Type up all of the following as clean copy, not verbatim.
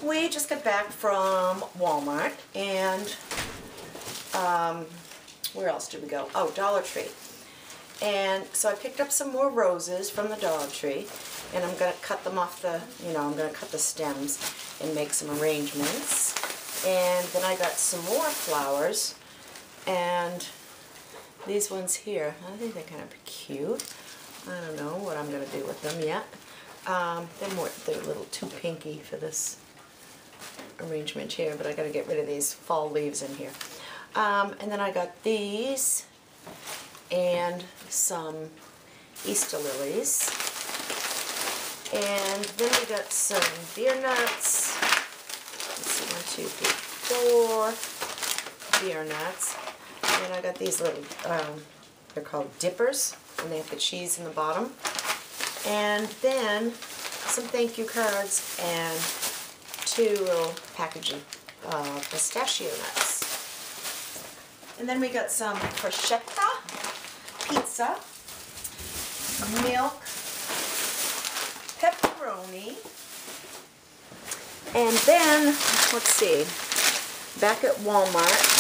We just got back from Walmart, and where else did we go? Oh, Dollar Tree. And so I picked up some more roses from the Dollar Tree, and I'm going to cut them off the, I'm going to cut the stems and make some arrangements. And then I got some more flowers, and these ones here, I think they're kind of cute. I don't know what I'm going to do with them yet. They're a little too pinky for this arrangement here, but I got to get rid of these fall leaves in here. And then I got these and some Easter lilies. And then we got some beer nuts. Let's see, 1, 2, 3, 4 beer nuts. And then I got these little, they're called dippers, and they have the cheese in the bottom. And then some thank you cards and 2 little packages of pistachio nuts. And then we got some prosciutto, pizza, milk, pepperoni, and then, let's see, back at Walmart,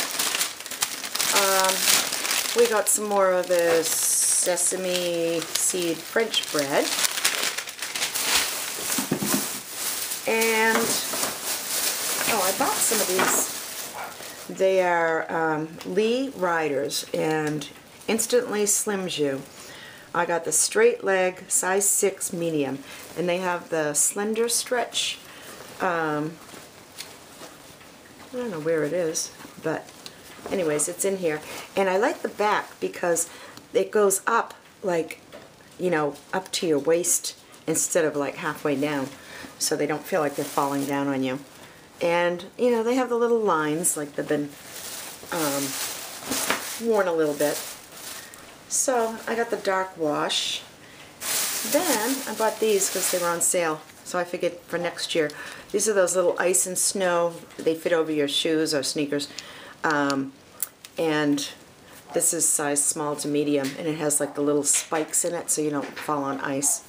we got some more of this sesame seed French bread, and I bought some of these. They are Lee Riders and instantly slims you. I got the straight leg size 6 medium, and they have the slender stretch. I don't know where it is, but anyways, it's in here. And I like the back because it goes up, like, up to your waist instead of like halfway down, so they don't feel like they're falling down on you. And they have the little lines, like they've been worn a little bit. So I got the dark wash. Then I bought these because they were on sale, so I figured for next year. These are those little ice and snow. They fit over your shoes or sneakers. And this is size small to medium, and it has like the little spikes in it so you don't fall on ice.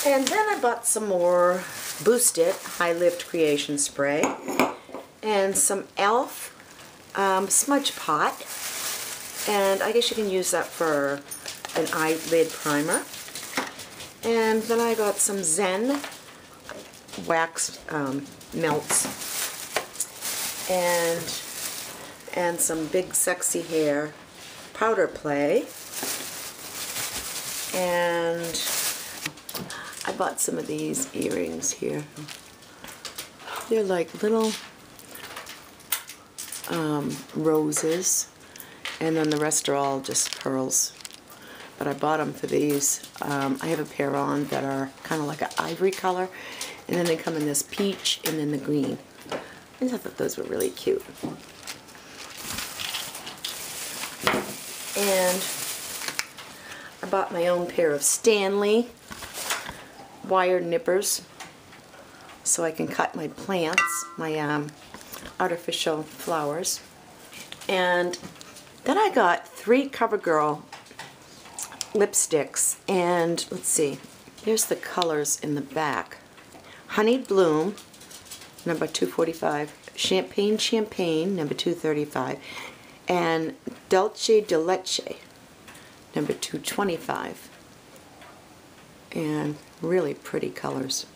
And then I bought some more Boost It High Lift Creation Spray and some e.l.f. Smudge Pot, and I guess you can use that for an eyelid primer. And then I got some Zen wax melts and some Big Sexy Hair powder play, and I bought some of these earrings here. They're like little roses, and then the rest are all just pearls. But I bought them for these. I have a pair on that are kind of like an ivory color, and then they come in this peach and then the green. I just thought those were really cute. And I bought my own pair of Stanley wire nippers so I can cut my plants, my artificial flowers. And then I got 3 CoverGirl lipsticks, and let's see, here's the colors in the back. Honey Bloom, number 245, Champagne Champagne, number 235, and Dulce de Leche, number 225. And really pretty colors.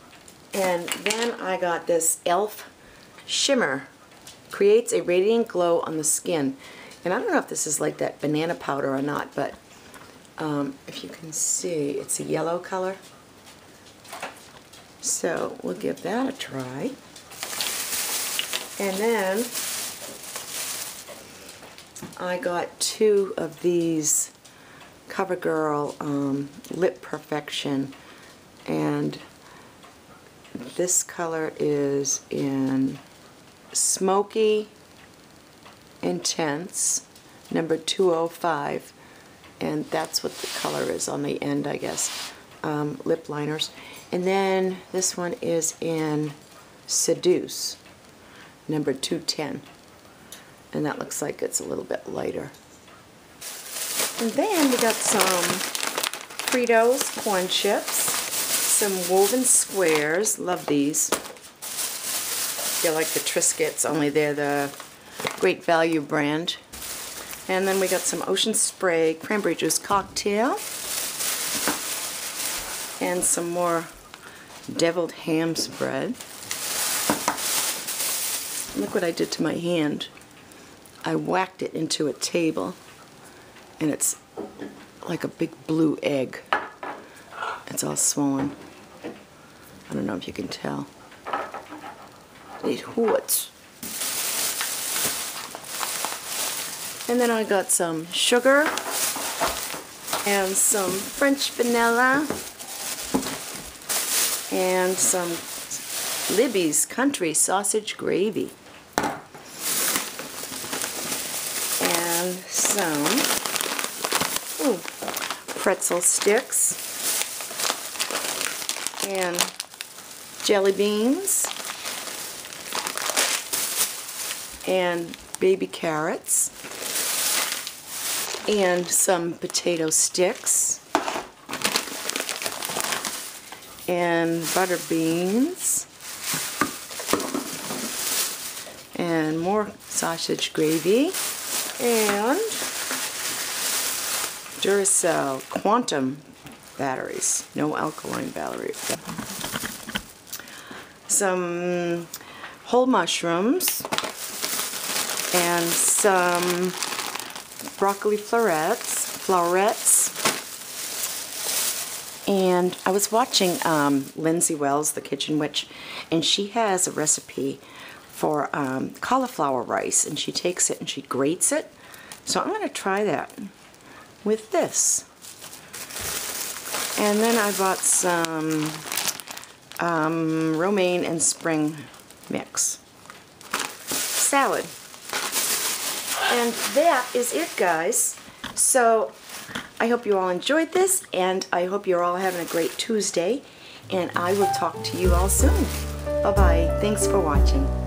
And then I got this e.l.f. Shimmer, creates a radiant glow on the skin. And I don't know if this is like that banana powder or not, but if you can see, it's a yellow color. So we'll give that a try. And then I got 2 of these CoverGirl Lip Perfection, and this color is in Smoky Intense, number 205, and that's what the color is on the end, I guess. Lip liners. And then this one is in Seduce, number 210, and that looks like it's a little bit lighter. And then we got some Fritos corn chips, some woven squares, love these, They're like the Triscuits, only they're the Great Value brand. And then we got some Ocean Spray cranberry juice cocktail. And some more deviled ham spread. Look what I did to my hand. I whacked it into a table, and it's like a big blue egg. It's all swollen. I don't know if you can tell. It hurts. And then I got some sugar and some French vanilla and some Libby's country sausage gravy and some pretzel sticks and jelly beans and baby carrots and some potato sticks and butter beans and more sausage gravy and Duracell Quantum batteries, no alkaline battery. Some whole mushrooms and some broccoli florets. And I was watching Lindsay Wells, the Kitchen Witch, and she has a recipe for cauliflower rice, and she takes it and she grates it. So I'm going to try that with this. And then I bought some romaine and spring mix salad. And that is it, guys. So I hope you all enjoyed this, and I hope you're all having a great Tuesday, and I will talk to you all soon. Bye-bye. Thanks for watching.